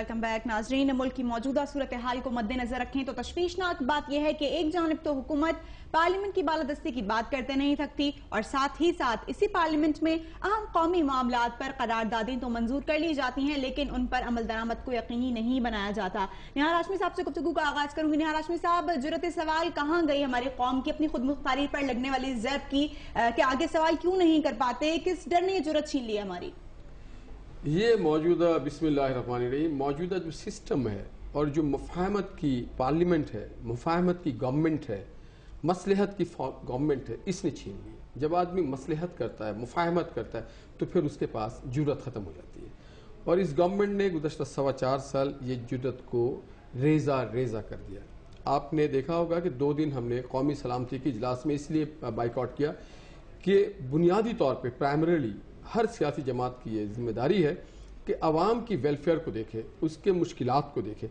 Welcome back नाजरीन। मुल्क की मौजूदा सूरत हाल को मद्देनजर रखें तो तशवीशनाक बात यह है कि एक जानिब तो हुकूमत पार्लियामेंट की बालादस्ती की बात करते नहीं थकती और साथ ही साथ इसी पार्लियामेंट में अहम कौमी मामलात पर करारदादें तो मंजूर कर ली जाती हैं, लेकिन उन पर अमल दरामद को यकीनी नहीं बनाया जाता। निहाल हाशमी साहब से गुफ्तगू का आगाज करूंगी। निहाल हाशमी साहब, जुर्रत सवाल कहाँ गई हमारी कौम की अपनी खुद मुख्तारी पर लगने वाली ज़रब की कि आगे सवाल क्यों नहीं कर पाते? किस डर ने ये जुर्रत छीन ली है हमारी? ये मौजूदा बिस्मिल्लाहिर्रहमानिर्रहीम मौजूदा जो सिस्टम है और जो मुफाहमत की पार्लियामेंट है, मुफाहमत की गवर्नमेंट है, मसलहत की गवर्नमेंट है, इसने छीन ली। जब आदमी मसलहत करता है, मुफाहमत करता है, तो फिर उसके पास जुर्रत ख़त्म हो जाती है। और इस गवर्नमेंट ने गुज़श्ता 4.25 साल ये जुर्रत को रेज़ा रेज़ा कर दिया। आपने देखा होगा कि 2 दिन हमने कौमी सलामती के इजलास में इसलिए बाइकआउट किया कि बुनियादी तौर पर प्राइमरीली हर सियासी जमात की ये जिम्मेदारी है कि आवाम की वेलफेयर को देखे, उसके मुश्किलात को देखे।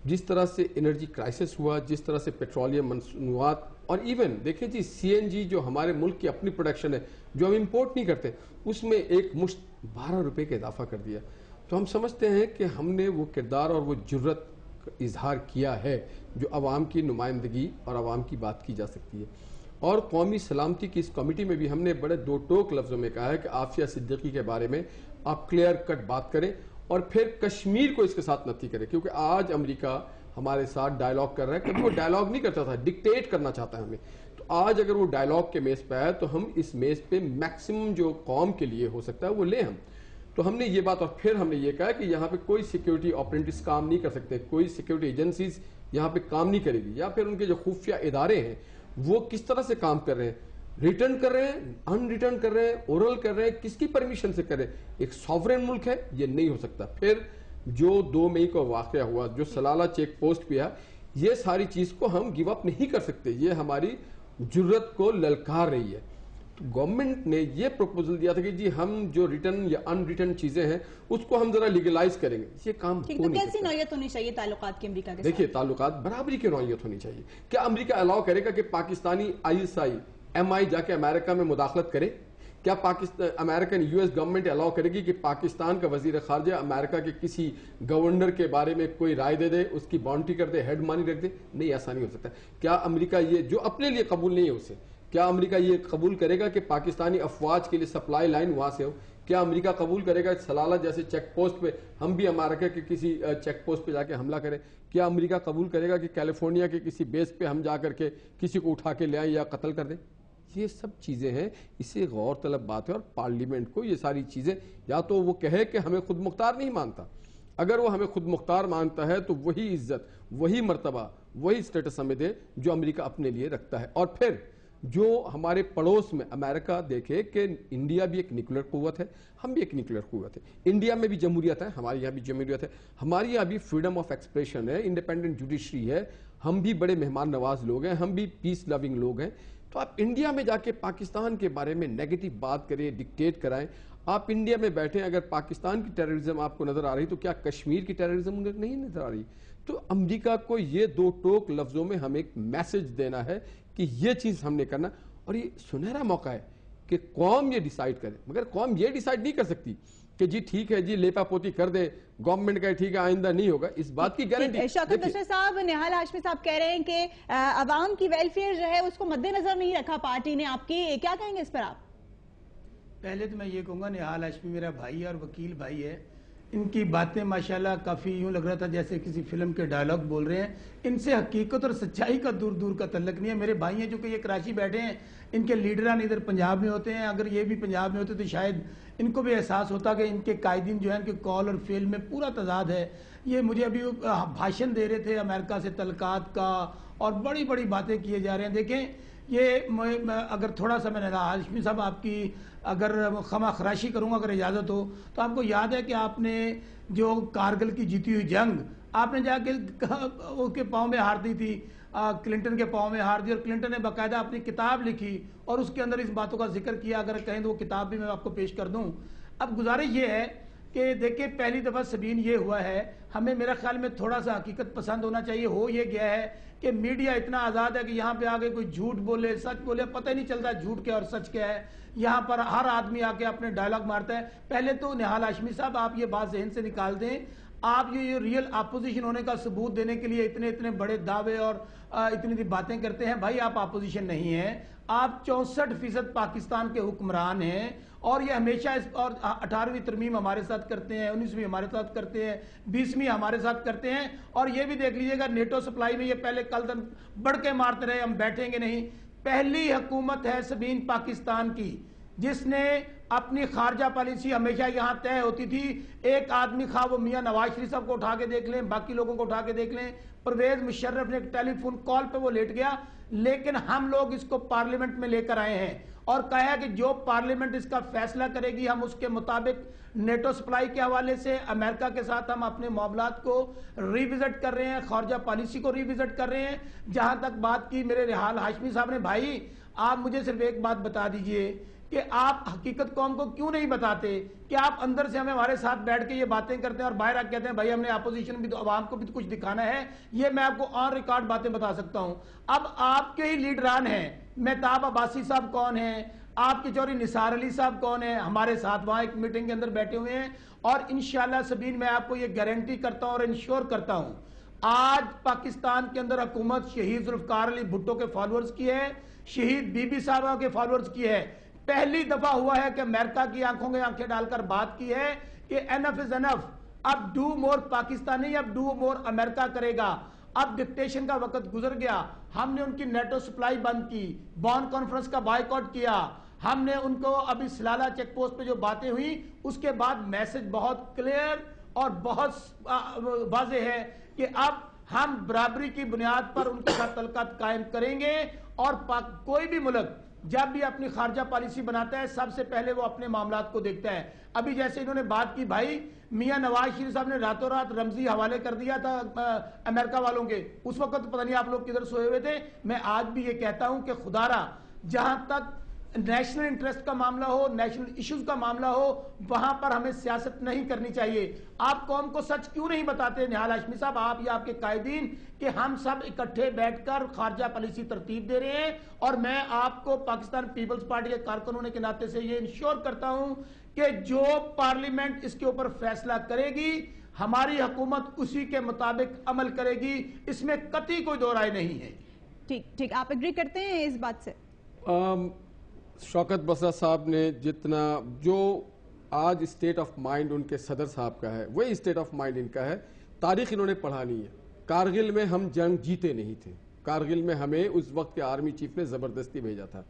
जिस तरह से एनर्जी क्राइसिस हुआ, जिस तरह से पेट्रोलियम मसनूआत और इवन देखें जी CNG जो हमारे मुल्क की अपनी प्रोडक्शन है, जो हम इंपोर्ट नहीं करते, उसमें एक मुश्त 12 रुपए का इजाफा कर दिया। तो हम समझते हैं कि हमने वो किरदार और वो जुर्रत इजहार किया है जो आवाम की नुमाइंदगी और आवाम की बात की जा सकती है। और कौमी सलामती की इस कमेटी में भी हमने बड़े 2 टोक लफ्ज़ों में कहा है कि आफिया सिद्दीकी के बारे में आप क्लियर कट बात करें और फिर कश्मीर को इसके साथ नती करें, क्योंकि आज अमेरिका हमारे साथ डायलॉग कर रहा है। कभी वो डायलॉग नहीं करता था, डिक्टेट करना चाहता है हमें। तो आज अगर वो डायलॉग के मेज़ पे आया तो हम इस मेज़ पे मैक्सिमम जो कौम के लिए हो सकता है वो लें हम। तो हमने ये बात और फिर हमने ये कहा कि यहाँ पे कोई सिक्योरिटी ऑपरेटिव्स काम नहीं कर सकते, कोई सिक्योरिटी एजेंसीज यहाँ पे काम नहीं करेगी, या फिर उनके जो खुफिया इदारे हैं वो किस तरह से काम कर रहे हैं, रिटर्न कर रहे हैं, अनरिटर्न कर रहे हैं, ओरल कर रहे हैं, किसकी परमिशन से कर रहे हैं। एक सॉवरेन मुल्क है, ये नहीं हो सकता। फिर जो 2 मई को वाकया हुआ, जो सलाला चेक पोस्ट पे है, ये सारी चीज को हम गिव अप नहीं कर सकते। ये हमारी जुर्रत को ललकार रही है। तो गवर्नमेंट ने ये प्रपोजल दिया था कि जी हम जो रिटर्न या अनरिटर्न चीजें हैं उसको हम जरा लीगलाइज करेंगे। ये काम हो नहीं कैसी नौयत होनी चाहिए ताल्लुकात की अमेरिका के साथ? देखिए, ताल्लुकात बराबरी की नौयत होनी चाहिए। क्या अमेरिका अलाउ करेगा कि पाकिस्तानी ISI MI जाके अमेरिका में मुदाखलत करे? क्या अमेरिकन US गवर्नमेंट अलाउ करेगी कि पाकिस्तान का वजीर खारजा अमेरिका के किसी गवर्नर के बारे में कोई राय दे दे, उसकी बाउंड्री कर दे, हेड मनी रख दे? नहीं, ऐसा नहीं हो सकता। क्या अमेरिका ये जो अपने लिए कबूल नहीं है उसे, क्या अमेरिका ये कबूल करेगा कि पाकिस्तानी अफवाज के लिए सप्लाई लाइन वहां से हो? क्या अमेरिका कबूल करेगा सलाला जैसे चेक पोस्ट पे हम भी अमेरिका के किसी चेक पोस्ट पे जाके हमला करें? क्या अमेरिका कबूल करेगा कि कैलिफोर्निया के किसी बेस पे हम जा करके किसी को उठा के ले आए या कत्ल कर दें? ये सब चीजें हैं, इसे गौर तलब बात है। और पार्लियामेंट को ये सारी चीजें, या तो वो कहे कि हमें खुद मुख्तार नहीं मानता, अगर वो हमें खुद मुख्तार मानता है तो वही इज्जत, वही मर्तबा, वही स्टेटस हमें दे जो अमेरिका अपने लिए रखता है। और फिर जो हमारे पड़ोस में अमेरिका देखे कि इंडिया भी एक न्यूक्लियर कुव्वत है, हम भी एक न्यूक्लियर कुव्वत है, इंडिया में भी जमहूरियत है, हमारे यहाँ भी जमहूरियत है, हमारे यहाँ भी फ्रीडम ऑफ एक्सप्रेशन है, इंडिपेंडेंट जुडिशरी है, हम भी बड़े मेहमान नवाज लोग हैं, हम भी पीस लविंग लोग हैं। तो आप इंडिया में जाके पाकिस्तान के बारे में नेगेटिव बात करें, डिक्टेट कराएं। आप इंडिया में बैठे, अगर पाकिस्तान की टेररिज्म आपको नजर आ रही तो क्या कश्मीर की टेररिज्म नहीं नजर आ रही? तो अमेरिका को ये 2 टोक लफ्जों में हमें एक मैसेज देना है कि ये चीज हमने करना, और ये सुनहरा मौका है कि कौम ये डिसाइड करे। मगर कौम ये डिसाइड नहीं कर सकती कि जी ठीक है जी लेपा पोती कर दे, गवर्नमेंट का ठीक है आइंदा नहीं होगा, इस बात की गारंटी। शौकत बशीर साहब, निहाल हाशमी साहब कह रहे हैं कि अवाम की वेलफेयर जो है उसको मद्देनजर नहीं रखा पार्टी ने आपकी, क्या कहेंगे इस पर आप? पहले तो मैं ये कहूँगा, निहाल हाशमी मेरा भाई है और वकील भाई है। इनकी बातें माशाल्लाह काफ़ी यूँ लग रहा था जैसे किसी फिल्म के डायलॉग बोल रहे हैं। इनसे हकीकत और सच्चाई का दूर दूर का तल्लक नहीं है। मेरे भाई हैं जो कि ये कराची बैठे हैं, इनके लीडरान इधर पंजाब में होते हैं। अगर ये भी पंजाब में होते तो शायद इनको भी एहसास होता कि इनके कायदीन जो है इनके कॉल और फेल में पूरा तजाद है। ये मुझे अभी भाषण दे रहे थे अमेरिका से तल्लकात का, और बड़ी बड़ी बातें किए जा रहे हैं। देखें, ये अगर थोड़ा सा मैंने हाशमी साहब आपकी अगर खमा खराशी करूंगा अगर इजाज़त हो, तो आपको याद है कि आपने जो कारगिल की जीती हुई जंग आपने जाके उसके पाँव में हार दी थी, क्लिंटन के पाँव में हार दी, और क्लिंटन ने बाकायदा अपनी किताब लिखी और उसके अंदर इस बातों का जिक्र किया। अगर कहें तो वो किताब भी मैं आपको पेश कर दूं। अब गुजारिश ये है कि देखिए, पहली दफ़ा सबीन ये हुआ है, हमें मेरा ख्याल में थोड़ा सा हकीकत पसंद होना चाहिए। हो ये गया है कि मीडिया इतना आज़ाद है कि यहाँ पे आके कोई झूठ बोले सच बोले पता ही नहीं चलता झूठ क्या और सच क्या है। यहाँ पर हर आदमी आके अपने डायलॉग मारता है। पहले तो निहाल हाशमी साहब आप ये बात जहन से निकाल दें, آپ یہ ریئل اپوزیشن ہونے کا ثبوت دینے کے لیے اتنے بڑے دعوے اور اتنی باتیں کرتے ہیں. بھائی آپ اپوزیشن نہیں ہیں, آپ 64% پاکستان کے حکمران ہیں, اور یہ ہمیشہ اور 18ویں ترمیم ہمارے ساتھ کرتے ہیں, 19ویں ہمارے ساتھ کرتے ہیں, 20ویں ہمارے ساتھ کرتے ہیں. اور یہ بھی دیکھ لیجئے گا نیٹو سپلائی میں یہ پہلے کل دن بڑھ کے مارتے رہے, ہم بیٹھیں گے نہیں. پہلی حکومت ہے سبین پاکستان کی جس نے اپنی خارجہ پالیسی ہمیشہ یہاں طے ہوتی تھی. ایک آدمی خواہ وہ میاں نواز شریف صاحب کو اٹھا کے دیکھ لیں, باقی لوگوں کو اٹھا کے دیکھ لیں, پرویز مشرف نے ایک ٹیلی فون کال پہ وہ لیٹ گیا, لیکن ہم لوگ اس کو پارلیمنٹ میں لے کر آئے ہیں اور کہا ہے کہ جو پارلیمنٹ اس کا فیصلہ کرے گی ہم اس کے مطابق نیٹو سپلائی کے حوالے سے امریکہ کے ساتھ ہم اپنے معاملات کو ریوزٹ کر رہے ہیں, خارجہ پالیسی کو ریوزٹ کر رہے ہیں. جہاں تک بات کی میرے رحال ہاشمی صاحب نے, بھائی آپ مجھے صرف ایک بات بتا دیجئے کہ آپ حقیقت قوم کو کیوں نہیں بتاتے کہ آپ اندر سے ہمارے ساتھ بیٹھ کے یہ باتیں کرتے ہیں اور باہر آ کے کہتے ہیں بھائی ہم نے اپوزیشن بھی تو عوام کو بھی کچھ دکھانا ہے. یہ میں آپ کو آن ریکارڈ باتیں بتا سکتا ہوں. اب آپ کے ہی لیڈران ہیں, مہتاب عباسی صاحب کون ہیں, آپ کے چوری نثار علی صاحب کون ہیں, ہمارے ساتھ وہاں ایک میٹنگ کے اندر بیٹھے ہوئے ہیں. اور انشاءاللہ سبین میں آپ کو یہ گارنٹی کرتا ہوں اور انشور کرتا ہوں, آج پاکستان کے اندر حکومت شہید ذوالفقار علی بھٹو کے فالورز کی ہے, شہید بی بی صاحبہ کے فالورز کی ہے. پہلی دفعہ ہوا ہے کہ امریکہ کی آنکھوں میں آنکھیں ڈال کر بات کی ہے کہ انف از انف, اب ڈو مور پاکستان نہیں, اب ڈو مور امریکہ کرے گا. اب ڈکٹیشن کا وقت گزر گیا, ہم نے ان کی نیٹو سپلائی بند کی, بون کانفرنس کا بائیکاٹ کیا, ہم نے ان کو ابھی سلالہ چیک پوسٹ پہ جو باتیں ہوئی اس کے بعد میسج بہت کلیئر اور بہت واضح ہے کہ اب ہم برابری کی بنیاد پر ان کے ساتھ تعلقات قائم کریں گے. اور کوئی بھی ملک جب بھی اپنی خارجہ پالیسی بناتا ہے سب سے پہلے وہ اپنے معاملات کو دیکھتا ہے. ابھی جیسے انہوں نے بات کی, بھائی میاں نواز شریف صاحب نے راتوں رات رمزی حوالے کر دیا تھا امریکہ والوں کے, اس وقت پتہ نہیں آپ لوگ کدھر سوئے ہوئے تھے. میں آج بھی یہ کہتا ہوں کہ خدا را جہاں تک نیشنل انٹرسٹ کا معاملہ ہو, نیشنل ایشوز کا معاملہ ہو, وہاں پر ہمیں سیاست نہیں کرنی چاہیے. آپ قوم کو سچ کیوں نہیں بتاتے نہال ہاشمی صاحب, آپ یا آپ کے قائدین, کہ ہم سب اکٹھے بیٹھ کر خارجہ پالیسی ترتیب دے رہے ہیں. اور میں آپ کو پاکستان پیپلز پارٹی کے کارکن ہونے کے ناطے سے یہ انشور کرتا ہوں کہ جو پارلیمنٹ اس کے اوپر فیصلہ کرے گی ہماری حکومت اسی کے مطابق عمل کرے گی, اس میں قطعی کوئی دو رائے نہیں ہے. ٹھیک, آپ ایگری کرتے ہیں اس بات سے؟ شوکت بسرا صاحب نے جتنا جو آج اسٹیٹ آف مائنڈ ان کے صدر صاحب کا ہے وہی اسٹیٹ آف مائنڈ ان کا ہے. تاریخ انہوں نے پڑھا نہیں ہے. کارگل میں ہم جنگ جیتے نہیں تھے, کارگل میں ہمیں اس وقت کے آرمی چیف نے زبردستی بھیجا تھا.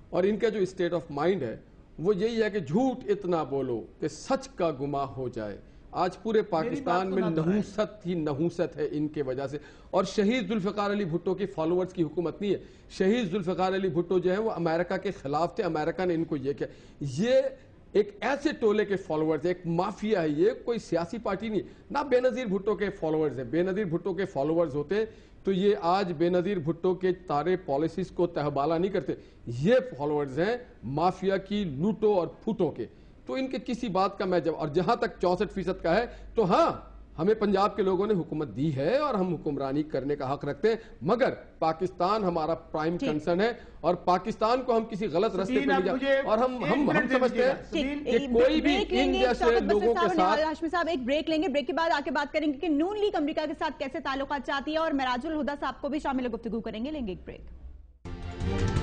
اور ان کا جو اسٹیٹ آف مائنڈ ہے وہ یہی ہے کہ جھوٹ اتنا بولو کہ سچ کا گماں ہو جائے. آج پورے پاکستان میں نحوست ہی نحوست ہے ان کے وجہ سے. اور شہید ذوالفقار علی بھٹو کے فالوورز کی حکومت نہیں ہے. شہید ذوالفقار علی بھٹو جو ہے وہ امریکہ کے خلاف تھے, امریکہ نے ان کو یہ کیا. یہ ایک ایسے ٹولے کے فالوورز ہیں, ایک مافیا ہے, یہ کوئی سیاسی پارٹی نہیں. نہ بے نظیر بھٹو کے فالوورز ہیں, بے نظیر بھٹو کے فالوورز ہوتے تو یہ آج بے نظیر بھٹو کے تارے پالیسیز کو تہبالہ نہیں کرتے. یہ فالوورز ہیں مافیا کی لوٹو اور پھوٹو کے. تو ان کے کسی بات کا میں اور جہاں تک 64% کا ہے تو ہاں ہمیں پنجاب کے لوگوں نے حکومت دی ہے اور ہم حکمرانی کرنے کا حق رکھتے ہیں, مگر پاکستان ہمارا پرائم کنسرن ہے اور پاکستان کو ہم کسی غلط راستے پہ لے جائیں. اور ہم سمجھتے ہیں کہ کوئی بھی ان جیسے لوگوں کے ساتھ. ہاشمی صاحب ایک بریک لیں گے, بریک کے بعد آ کے بات کریں گے کہ نون لیگ امریکہ کے ساتھ کیسے تعلقات چاہتی ہے, اور معراج الہدیٰ صاحب کو بھی شامل گفتگو کریں گے. لیں گے ایک بریک.